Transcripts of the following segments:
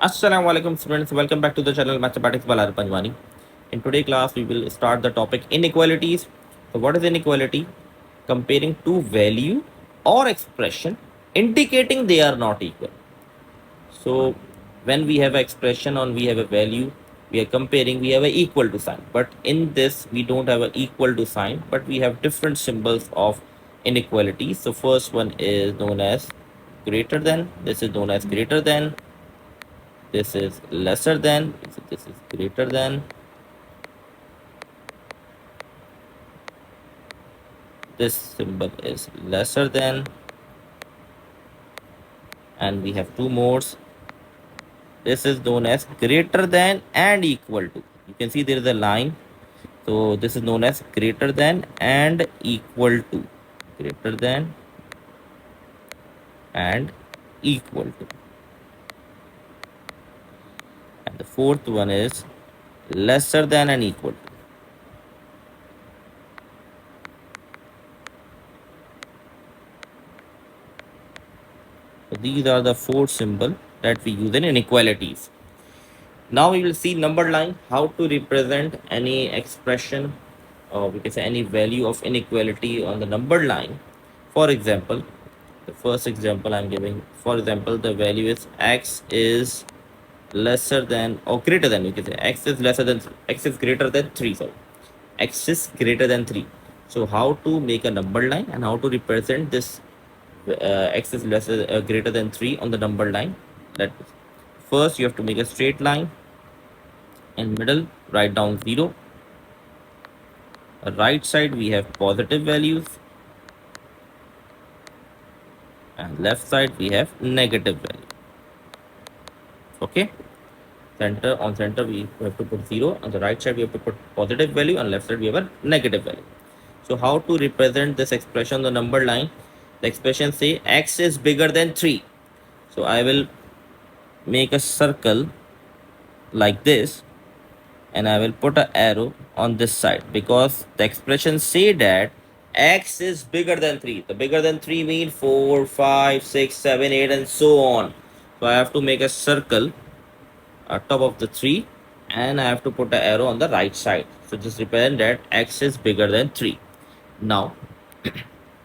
Assalamu alaikum students, welcome back to the channel Mathematics by Larry Panjwani. In today's class, we will start the topic inequalities. So what is inequality? Comparing two value or expression indicating they are not equal. So when we have an expression or we have a value, we are comparing, we have a equal to sign. But in this, we don't have an equal to sign, but we have different symbols of inequalities. So first one is known as greater than, this is known as greater than, this is lesser than, this is greater than, this symbol is lesser than, and we have two more. This is known as greater than and equal to. You can see there is a line. So this is known as greater than and equal to. Greater than and equal to. And the fourth one is lesser than and equal to. So these are the four symbols that we use in inequalities. Now we will see number line, how to represent any expression or we can say any value of inequality on the number line. For example, the first example I'm giving, for example, the value is x is lesser than or greater than, you can say x is lesser than, x is greater than 3, sorry, x is greater than 3. So how to make a number line and how to represent this x is lesser greater than 3 on the number line. Let first you have to make a straight line. In middle, write down 0. Right side we have positive values, and left side we have negative value. Okay, center, on center we have to put 0, on the right side we have to put positive value, and left side we have a negative value. So how to represent this expression on the number line? The expression say x is bigger than 3. So I will make a circle like this, and I will put an arrow on this side because the expression say that x is bigger than 3. The bigger than 3 means 4, 5, 6, 7, 8 and so on. So I have to make a circle at top of the 3 and I have to put an arrow on the right side. So just represent that x is bigger than 3. Now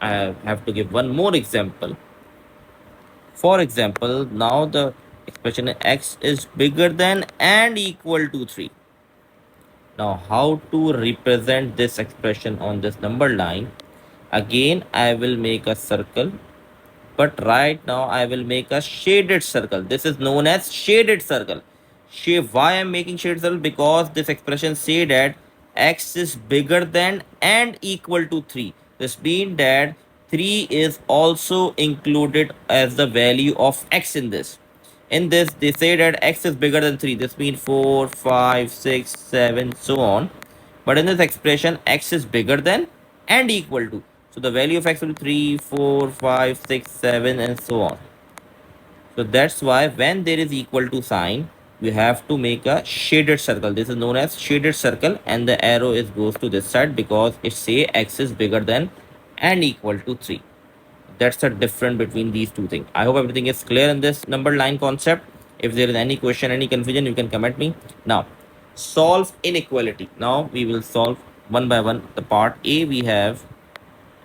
I have to give one more example. For example, now the expression x is bigger than and equal to 3. Now, how to represent this expression on this number line? Again, I will make a circle, but right now I will make a shaded circle. This is known as shaded circle. Why I'm making shaded circle? Because this expression say that x is bigger than and equal to 3. This means that 3 is also included as the value of x in this. In this, they say that x is bigger than 3. This means 4, 5, 6, 7, so on. But in this expression, x is bigger than and equal to. So the value of x will be 3, 4, 5, 6, 7, and so on. So that's why when there is equal to sign, we have to make a shaded circle. This is known as shaded circle, and the arrow is goes to this side because it say x is bigger than and equal to 3. That's the difference between these two things. I hope everything is clear in this number line concept. If there is any question, any confusion, you can comment me. Now, solve inequality. Now we will solve one by one. The part A, we have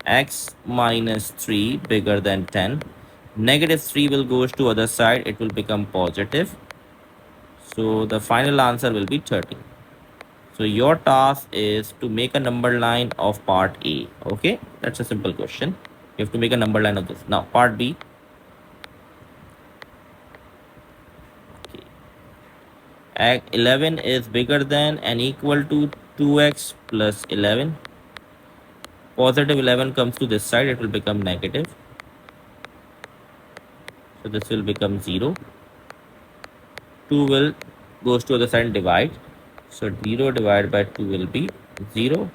x minus 3 bigger than 10. Negative 3 will goes to other side. It will become positive. So the final answer will be 30. So your task is to make a number line of part A. Okay, that's a simple question. You have to make a number line of this. Now part B. Okay. 11 is bigger than and equal to 2x plus 11. Positive 11 comes to this side, it will become negative. So this will become 0. 2 will goes to the side and divide. So 0 divided by 2 will be 0.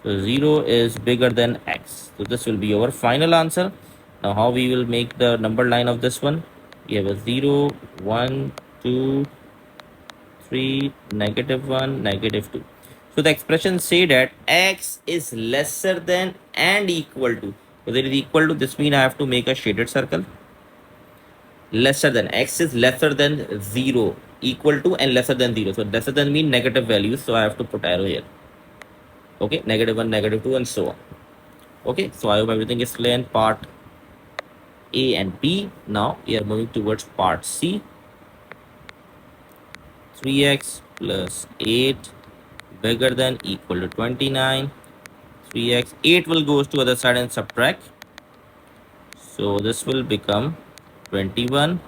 So 0 is bigger than x. So this will be our final answer. Now how we will make the number line of this one? We have a 0, 1, 2, 3, negative 1, negative 2. So the expression say that x is lesser than and equal to. So there is equal to, this means I have to make a shaded circle. lesser than, x is lesser than 0, equal to and lesser than 0. So lesser than mean negative values, so I have to put arrow here. Okay, -1, -2, and so on. Okay, so I hope everything is clear in part A and B. Now we are moving towards part C. 3x plus 8 bigger than equal to 29. 3x, 8 will goes to other side and subtract. So this will become 21.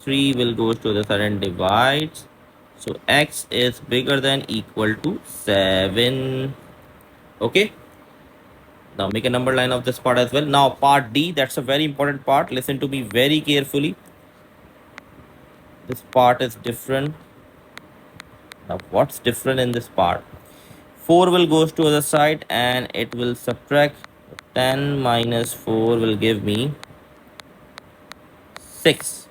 3 will goes to the other side and divides. So x is bigger than equal to 7. Okay. Now make a number line of this part as well. Now part D, that's a very important part. Listen to me very carefully. This part is different. Now what's different in this part? 4 will goes to other side and it will subtract. 10 minus 4 will give me 6.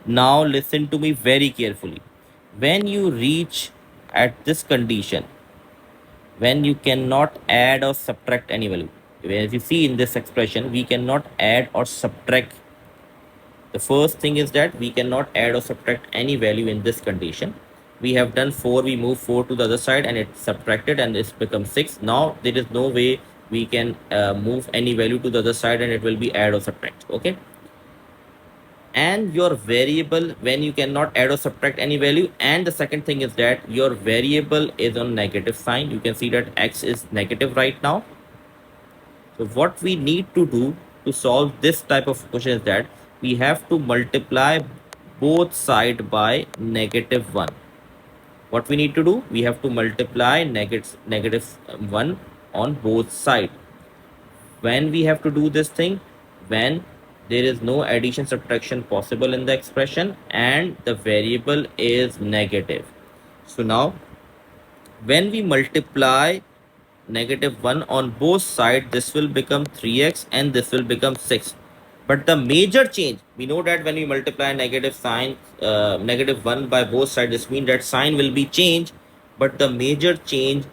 Now listen to me very carefully. When you reach at this condition, when you cannot add or subtract any value, as you see in this expression, we cannot add or subtract. The first thing is that we cannot add or subtract any value in this condition. We have done 4, we move 4 to the other side and it's subtracted and it's become 6. Now there is no way we can move any value to the other side and it will be add or subtract. Okay. And your variable, when you cannot add or subtract any value, and the second thing is that your variable is on negative sign. You can see that x is negative right now. So what we need to do to solve this type of question is that we have to multiply both side by -1. What we need to do, we have to multiply -1 on both sides. When we have to do this thing, when there is no addition subtraction possible in the expression and the variable is negative. So now when we multiply -1 on both sides, this will become 3x and this will become 6. But the major change, we know that when we multiply negative sign, -1 by both sides, this means that sign will be changed, but the major change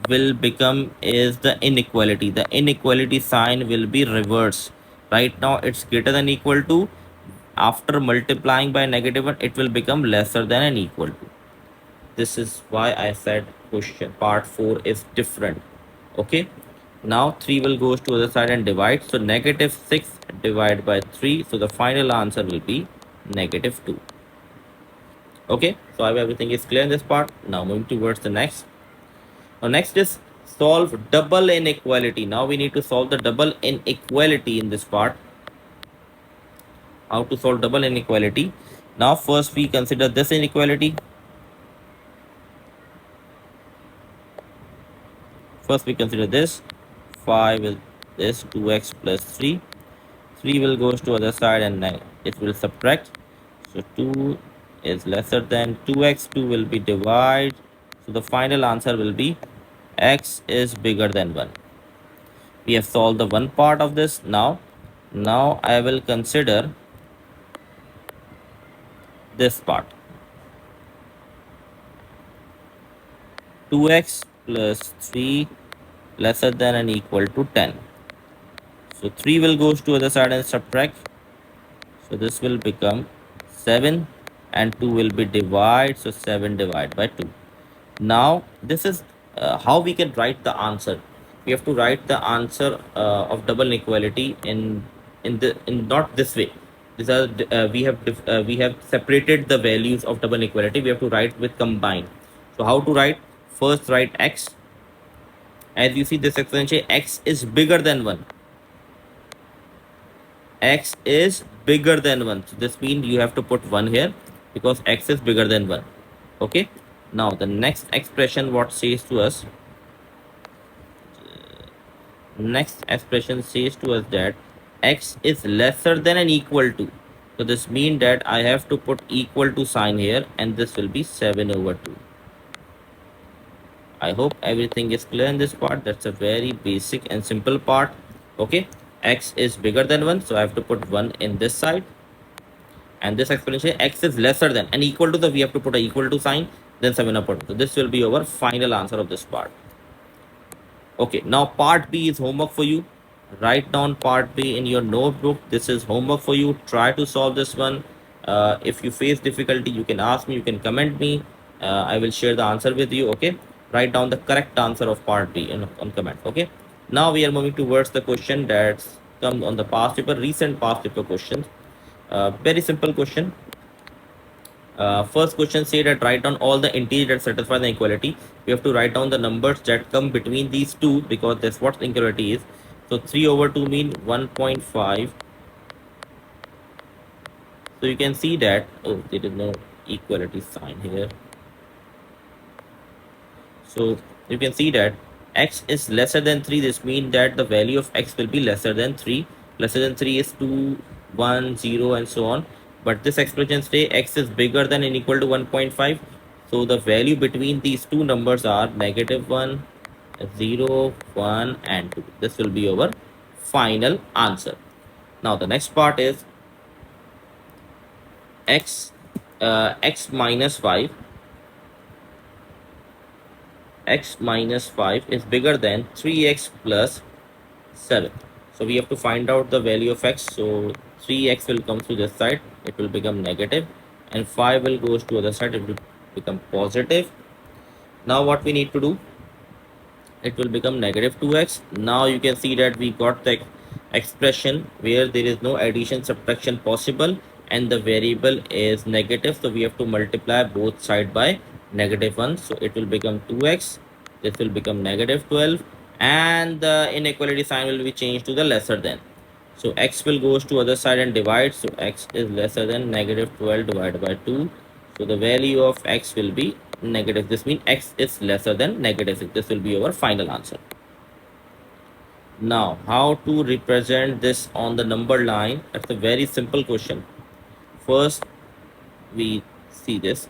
will become is the inequality. The inequality sign will be reversed. Right now it's greater than equal to. After multiplying by -1, it will become lesser than and equal to. This is why I said question part 4 is different. Okay. Now 3 will goes to other side and divide. So -6 divided by 3. So the final answer will be -2. Okay. So I hope everything is clear in this part. Now moving towards the next. Now next is solve double inequality. Now we need to solve the double inequality in this part. How to solve double inequality? Now first we consider this inequality. First we consider this. 5 is this 2x plus 3. 3 will goes to other side and it will subtract. So 2 is lesser than 2x. 2 will be divided. So the final answer will be x is bigger than 1. We have solved the one part of this. Now I will consider this part. 2x plus 3 lesser than and equal to 10. So 3 will goes to other side and subtract. So this will become 7 and 2 will be divide. So 7 divided by 2. Now this is how we can write the answer. We have to write the answer of double inequality in not this way. These are we have separated the values of double inequality. We have to write with combine. So how to write? First write x. As you see this exponential, x is bigger than 1. X is bigger than 1. So this means you have to put 1 here because x is bigger than 1. Okay. Now the next expression what says to us? Next expression says to us that x is lesser than and equal to. So this means that I have to put equal to sign here and this will be 7/2. I hope everything is clear in this part. That's a very basic and simple part. Okay. X is bigger than 1. So I have to put 1 in this side. And this exponential x is lesser than and equal to the, we have to put an equal to sign, then 7/2. So this will be our final answer of this part. Okay. Now part B is homework for you. Write down part B in your notebook. This is homework for you. Try to solve this one. If you face difficulty, you can ask me, you can comment me. I will share the answer with you. Okay. Write down the correct answer of part B on comment. Okay. Now we are moving towards the question that's come on the past paper, recent past paper questions. Very simple question. First question say that write down all the integers that satisfy the inequality. We have to write down the numbers that come between these two because that's what the inequality is. So 3 over 2 mean 1.5. So you can see that, oh, there is no equality sign here. So you can see that x is lesser than 3. This means that the value of x will be lesser than 3. Lesser than 3 is 2, 1, 0 and so on. But this expression say x is bigger than and equal to 1.5. So the value between these two numbers are -1, 0, 1 and 2. This will be our final answer. Now the next part is x minus 5. X minus 5 is bigger than 3x plus 7. So we have to find out the value of x. So 3x will come to this side, it will become negative, and 5 will goes to other side, it will become positive. Now what we need to do, it will become negative 2x. Now you can see that we got the expression where there is no addition subtraction possible and the variable is negative, so we have to multiply both side by -1. So it will become 2x, this will become -12, and the inequality sign will be changed to the lesser than. So x will goes to other side and divide, so x is lesser than -12 divided by 2. So the value of x will be negative. This means x is lesser than -6. This will be our final answer. Now, how to represent this on the number line? That's a very simple question. First, we see this.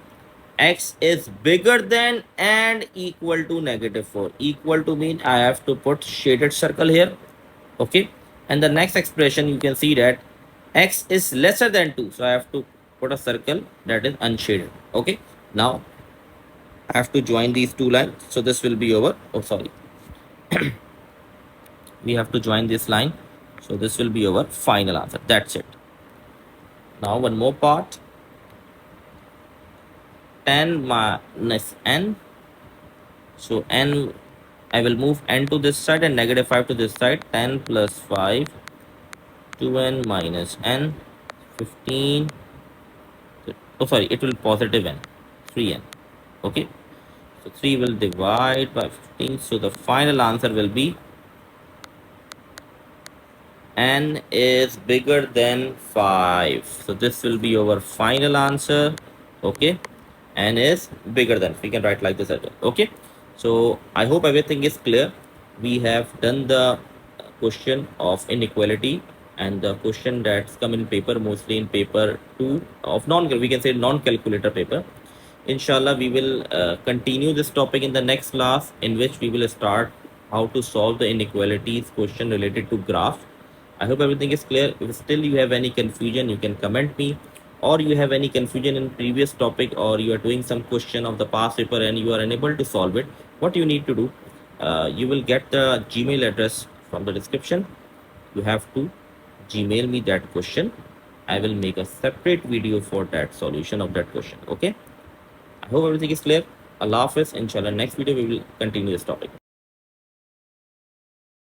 X is bigger than and equal to -4. Equal to mean I have to put shaded circle here. Okay. And the next expression, you can see that x is lesser than 2. So I have to put a circle that is unshaded. Okay. Now, I have to join these two lines. So this will be over. Oh, sorry. We have to join this line. So this will be our final answer. That's it. Now one more part. 10 minus n. So n, I will move n to this side and -5 to this side. 10 plus 5, 2n minus n, 15. Oh, sorry, it will positive n, 3n. Okay. So 3 will divide by 15. So the final answer will be n is bigger than 5. So this will be our final answer. Okay. N is bigger than. We can write like this as well. Okay. So I hope everything is clear. We have done the question of inequality and the question that's come in paper, mostly in paper 2 of we can say non-calculator paper. Inshallah, we will continue this topic in the next class, in which we will start how to solve the inequalities question related to graph. I hope everything is clear. If still you have any confusion, you can comment me, or you have any confusion in previous topic, or you are doing some question of the past paper and you are unable to solve it. What you need to do, you will get the Gmail address from the description. You have to Gmail me that question. I will make a separate video for that solution of that question. Okay. I hope everything is clear. Allah Hafiz. Inshallah, next video we will continue this topic.